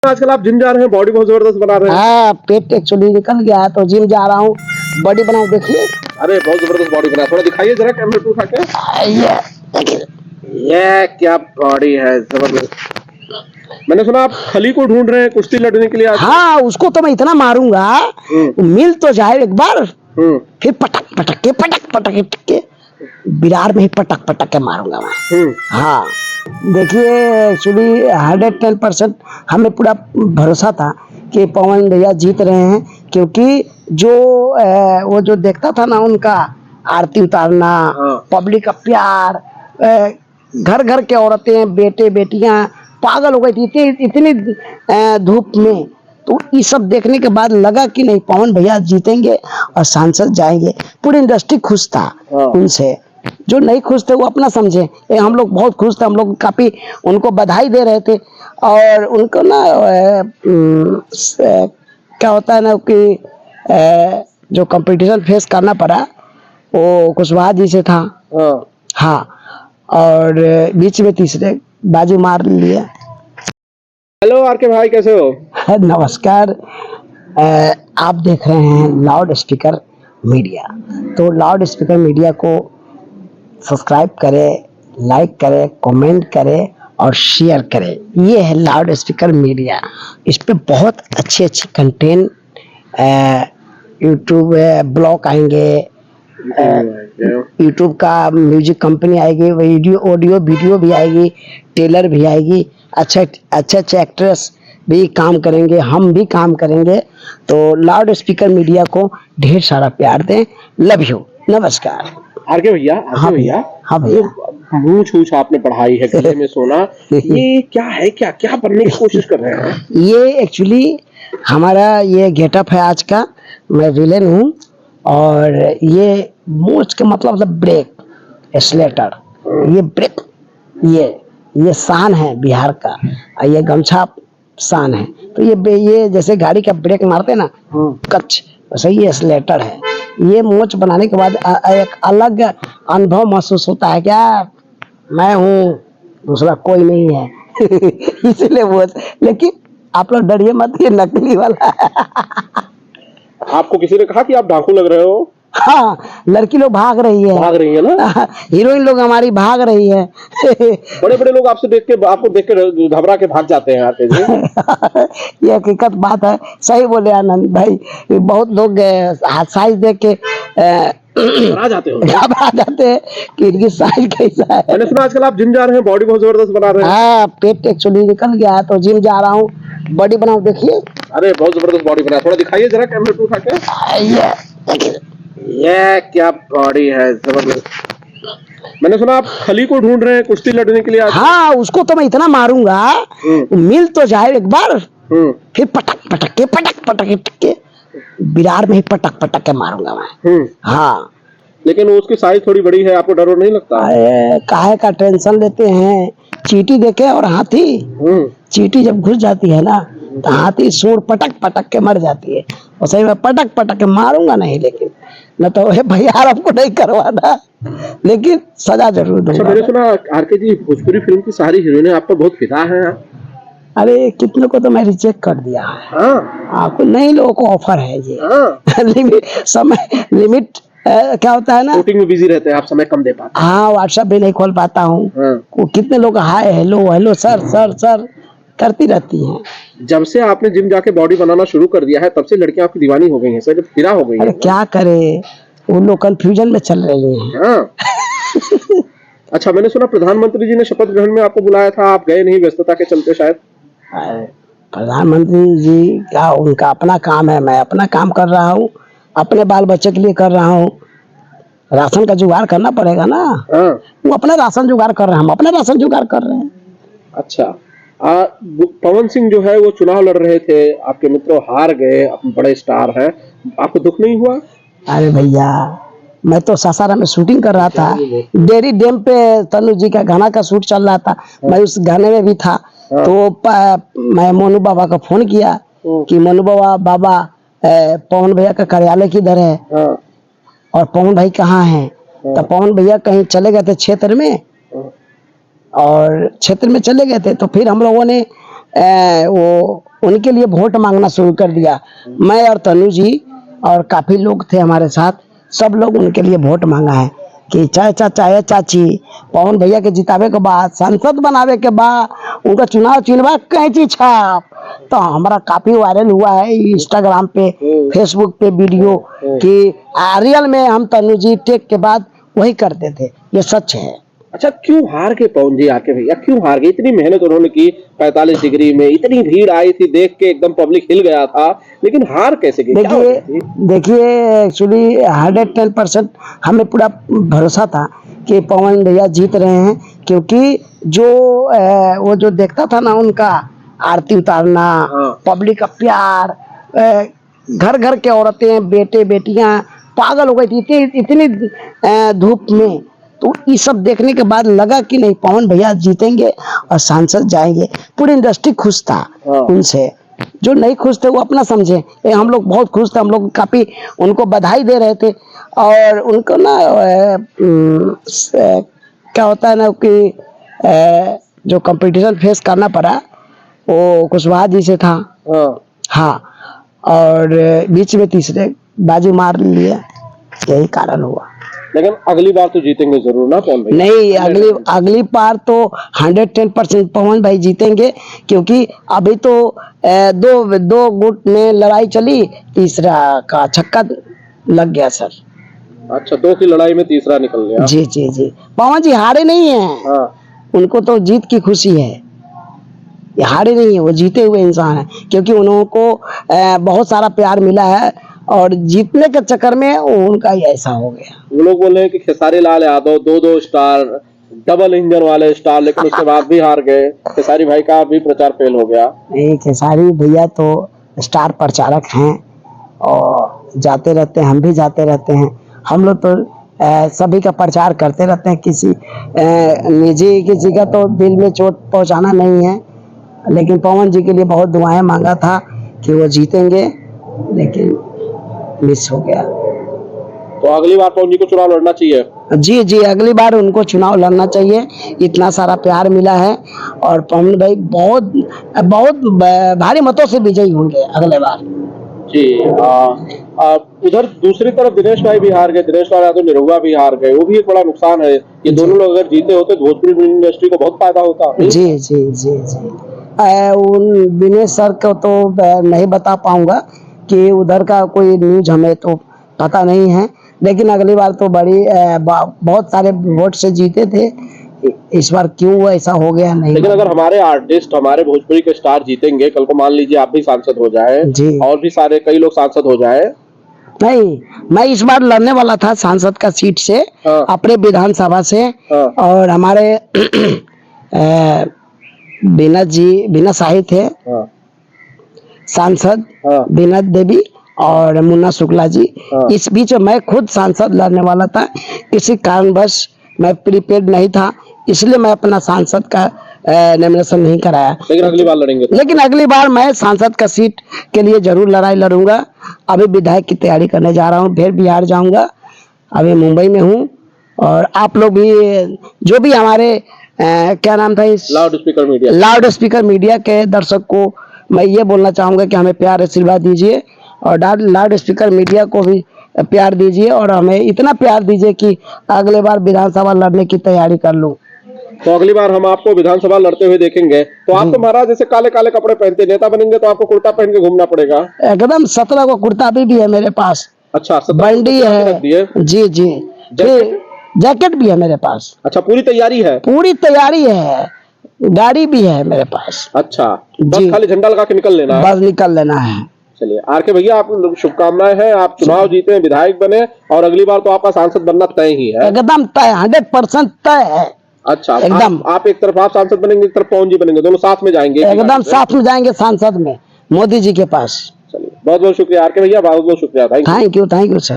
आजकल आप जिम जा रहे हैं, बॉडी बहुत जबरदस्त बना रहे हैं। हाँ, पेट एक्चुअली निकल गया है तो जिम जा रहा हूँ, बॉडी बनाओ देखिए। अरे बहुत जबरदस्त बॉडी बना है, थोड़ा दिखाइए जरा कैमरे पे उठा के। ये क्या बॉडी है, जबरदस्त। मैंने सुना आप खली को ढूंढ रहे हैं कुश्ती लड़ने के लिए आज। हाँ, उसको तो मैं इतना मारूंगा मिल तो जाए एक बार, फिर पटक पटक के बिरार में ही पटक के मारूंगा मैं। हाँ, देखिए एक्चुअली 110% हमें पूरा भरोसा था कि पवन भैया जीत रहे हैं, क्योंकि जो वो जो देखता था ना उनका आरती उतारना, पब्लिक का प्यार, घर घर के औरतें बेटे बेटियां पागल हो गई थी इतनी धूप में, तो ये सब देखने के बाद लगा कि नहीं पवन भैया जीतेंगे और सांसद जाएंगे। पूरी इंडस्ट्री खुश था उनसे, जो नहीं खुश थे वो अपना समझे, हम लोग बहुत खुश थे, हम लोग काफी उनको बधाई दे रहे थे। और उनको ना क्या होता है ना कि जो कंपटीशन फेस करना पड़ा वो कुशवाहा जी से था। हाँ, और बीच में तीसरे बाजी मार लिए। हेलो आर के भाई, कैसे हो? नमस्कार। आप देख रहे हैं लाउड स्पीकर मीडिया, तो लाउड स्पीकर मीडिया को सब्सक्राइब करें, लाइक करें, कमेंट करें और शेयर करें। ये है लाउड स्पीकर मीडिया। इस पे बहुत अच्छे कंटेंट, यूट्यूब ब्लॉग आएंगे, यूट्यूब का म्यूजिक कंपनी आएगी, वीडियो ऑडियो वीडियो भी आएगी, टेलर भी आएगी, अच्छे एक्ट्रेस भी काम करेंगे, हम भी काम करेंगे। तो लाउड स्पीकर मीडिया को ढेर सारा प्यार दें। लव यू, नमस्कार। आर के भैया, हाँ भैया, हाँ भैया। मूछ आपने पढ़ाई है, गले में सोना, ये क्या है, क्या क्या बनने की कोशिश कर रहे हैं? ये एक्चुअली हमारा ये गेटअप है आज का। मैं विलेन हूँ और ये मूछ के मतलब ब्रेक स्लेटर, ये ब्रेक, ये शान है बिहार का, और ये गमछा शान है। तो ये जैसे गाड़ी का ब्रेक मारते ना कच, वैसे ये स्लेटर है। ये मूछ बनाने के बाद एक अलग अनुभव महसूस होता है, क्या मैं हूँ, दूसरा कोई नहीं है। इसीलिए मूछ, लेकिन आप लोग डरिए मत, ये नकली वाला है। आपको किसी ने कहा कि आप डाकू लग रहे हो? हाँ, लड़की लोग भाग रही है ना, हीरोइन लोग हमारी भाग रही है। बड़े बड़े लोग आपसे आपको देख के घबरा के भाग जाते हैं आते जी। ये हकीकत बात है, सही बोले आनंद भाई। बहुत लोग साइज देख के घबरा जाते हैं कि इनकी साइज कैसा है। मैंने सुना आजकल आप जिम जा रहे हैं, बॉडी बहुत जबरदस्त बना रहे हैं। हाँ, पेट एक्चुअली निकल गया है तो जिम जा रहा हूँ, बॉडी बनाओ देखिए। अरे बहुत जबरदस्त बॉडी बना है, थोड़ा दिखाइए जरा कैमरे पे उठा के। ये क्या बॉडी है, जबरदस्त। मैंने सुना आप खली को ढूंढ रहे हैं कुश्ती लड़ने के लिए आज। हाँ, उसको तो मैं इतना मारूंगा मिल तो जाए एक बार, फिर पटक के बिरार में ही पटक के मारूंगा मैं। हाँ, लेकिन उसकी साइज थोड़ी बड़ी है, आपको डर नहीं लगता? काहे का टेंशन लेते हैं, चींटी देखे और हाथी, चींटी जब घुस जाती है ना तो हाथी सूंड पटक के मर जाती है। और सही में पटक के मारूंगा नहीं, लेकिन न तो भैया आपको नहीं करवाना, लेकिन सजा जरूर दूंगा। अच्छा, मैंने सुना आरके जी भोजपुरी फिल्म की सारी हीरोइनें आप पर बहुत फिदा हैं। अरे कितने को तो मैं रिजेक्ट कर दिया है। आपको नए लोगों को ऑफर है ये। लिमिट क्या होता है ना, शूटिंग में बिजी रहते हैं आप, समय कम दे पाते हैं। हाँ, व्हाट्सएप भी नहीं खोल पाता हूँ। कितने लोग हाय हेलो सर करती रहती हैं। जब से आपने जिम जाके बॉडी बनाना शुरू कर दिया है तब से लड़कियां आपकी दीवानी हो गई हैं, सर फिदा हो गई हैं। अरे क्या करे, वो लोग कंफ्यूजन में चल रही हैं। अच्छा, मैंने सुना प्रधानमंत्री जी ने शपथ ग्रहण में आपको बुलाया था, आप गए नहीं व्यस्तता के चलते शायद। प्रधानमंत्री जी का उनका अपना काम है, मैं अपना काम कर रहा हूँ, अपने बाल बच्चे के लिए कर रहा हूँ। राशन का जुगाड़ करना पड़ेगा ना। वो अपना राशन जुगाड़ कर रहे हैं, हम अपना राशन जुगाड़ कर रहे हैं। अच्छा, पवन सिंह जो है वो चुनाव लड़ रहे थे, आपके मित्र हार गए, आप बड़े स्टार हैं, आपको दुख नहीं हुआ? अरे भैया, मैं तो सासाराम में शूटिंग कर रहा था, डेरी डैम पे तनु जी का गाना का शूट चल रहा था, मैं उस गाने में भी था। तो मैं मोनू बाबा का फोन किया कि मोनू बाबा पवन भैया का कार्यालय किधर है और पवन भाई कहाँ हैं। तो पवन भैया कहीं चले गए थे क्षेत्र में, और क्षेत्र में चले गए थे। तो फिर हम लोगों ने वो उनके लिए वोट मांगना शुरू कर दिया। मैं और तनु जी और काफी लोग थे हमारे साथ, सब लोग उनके लिए वोट मांगा है कि चाचा चाहे चाची पवन भैया के जितावे के बाद, सांसद बनावे के बाद उनका चुनाव चिन्हवा कैंची छाप। तो हमारा काफी वायरल हुआ है इंस्टाग्राम पे, फेसबुक पे वीडियो कि रियल में हम तनु जी टेक के बाद वही करते थे, ये सच है। अच्छा, क्यों हार के पवन जी आके भैया, क्यों हार गए? इतनी मेहनत उन्होंने की, 45 डिग्री में इतनी भीड़ आई थी, देख के एकदम पब्लिक हिल गया था, लेकिन हार कैसे गई? देखिए एक्चुअली 110% हमें पूरा भरोसा था कि पवन भैया जीत रहे हैं, क्योंकि जो वो जो देखता था ना उनका आरती उतारना, पब्लिक का प्यार, घर घर के औरतें बेटे बेटियां पागल हो गई थी इतनी धूप में। तो ये सब देखने के बाद लगा कि नहीं पवन भैया जीतेंगे और सांसद जाएंगे। पूरी इंडस्ट्री खुश था उनसे, जो नहीं खुश थे वो अपना समझे, हम लोग बहुत खुश थे। हम लोग काफी उनको बधाई दे रहे थे। और उनको ना क्या होता है ना कि जो कंपटीशन फेस करना पड़ा वो कुशवाहा जी से था। हाँ, और बीच में तीसरे बाजी मार लिए, यही कारण हुआ। लेकिन अगली बार तो जीतेंगे जरूर ना पवन भाई? नहीं, अगली बार तो 110% पवन भाई जीतेंगे, क्योंकि अभी तो दो गुट में लड़ाई चली, तीसरा का छक्का लग गया सर। अच्छा, 2 की लड़ाई में तीसरा निकल गया। जी जी जी, पवन जी हारे नहीं हैं। उनको तो जीत की खुशी है, ये हारे नहीं है, वो जीते हुए इंसान है, क्योंकि उनको बहुत सारा प्यार मिला है और जीतने के चक्कर में उनका ही ऐसा हो गया। वो लोग बोल रहे हैं कि Khesari Lal Yadav 2-2 star, double engine वाले स्टार, लेकिन उसके बाद भी हार गए। खेसारी भाई का भी प्रचार फेल हो गया। नहीं, खेसारी भैया तो स्टार प्रचारक हैं और जाते रहते हैं, हम भी जाते रहते हैं। हम लोग तो सभी का प्रचार करते रहते हैं, किसी निजी किसी का तो दिल में चोट पहुंचाना नहीं है। लेकिन पवन जी के लिए बहुत दुआएं मांगा था कि वो जीतेंगे, लेकिन मिस हो गया। तो अगली बार पवन जी को चुनाव लड़ना चाहिए? जी जी, अगली बार उनको चुनाव लड़ना चाहिए, इतना सारा प्यार मिला है। और पवन भाई बहुत बहुत भारी मतों से विजयी होंगे अगले बार। जी। उधर दूसरी तरफ दिनेश भाई भी हार गए, दिनेश लाल यादव निरहुआ भी हार गए, वो भी एक बड़ा नुकसान है। ये दोनों लोग अगर जीते होते तो भोजपुरी इंडस्ट्री को बहुत फायदा होता। जी जी जी जी, उन दिनेश सर को तो नहीं बता पाऊंगा कि उधर का कोई न्यूज हमें तो पता नहीं है, लेकिन अगली बार तो बहुत सारे वोट से जीते थे। इस बार क्यों ऐसा हो गया नहीं। लेकिन अगर हमारे आर्टिस्ट, हमारे भोजपुरी के स्टार जीतेंगे, कल को मान लीजिए आप भी सांसद हो जाए और भी सारे कई लोग सांसद हो जाए। नहीं, मैं इस बार लड़ने वाला था सांसद का सीट से, अपने विधानसभा से। और हमारे बीना साही थे सांसद, बीना देवी और मुन्ना शुक्ला जी। इस बीच मैं खुद सांसद लड़ने वाला था, किसी कारणवश मैं प्रीपेड नहीं था, इसलिए मैं अपना सांसद का नॉमिनेशन नहीं कराया। लेकिन अगली बार लड़ेंगे? लेकिन अगली बार मैं सांसद का सीट के लिए जरूर लड़ाई लड़ूंगा। अभी विधायक की तैयारी करने जा रहा हूँ, फिर बिहार जाऊंगा, अभी मुंबई में हूँ। और आप लोग भी, जो भी हमारे क्या नाम था इस लाउड स्पीकर मीडिया के दर्शक को मैं ये बोलना चाहूंगा कि हमें प्यार आशीर्वाद दीजिए और लाउड स्पीकर मीडिया को भी प्यार दीजिए और हमें इतना प्यार दीजिए कि अगले बार विधानसभा लड़ने की तैयारी कर लूं। तो अगली बार हम आपको विधानसभा लड़ते हुए देखेंगे। तो आप तो महाराज जैसे काले काले कपड़े पहनते, नेता बनेंगे तो आपको कुर्ता पहन के घूमना पड़ेगा। एकदम 17 को कुर्ता भी है मेरे पास। अच्छा, बंडी है। जी जी, जैकेट भी है मेरे पास। अच्छा, पूरी तैयारी है? पूरी तैयारी है, गाड़ी भी है मेरे पास। अच्छा, बस खाली झंडा लगा के निकल लेना है? बस निकल लेना है। चलिए आरके भैया, आप शुभकामनाएं हैं, आप चुनाव जीते, विधायक बने और अगली बार तो आपका सांसद बनना तय ही है। एकदम तय, 100% तय है। अच्छा, एकदम। आप एक तरफ आप सांसद बनेंगे, एक तरफ पवन जी बनेंगे, दोनों साथ में जाएंगे? एकदम साथ में जाएंगे सांसद में, मोदी जी के पास। चलिए, बहुत बहुत शुक्रिया आरके भैया, बहुत बहुत शुक्रिया। Thank you sir.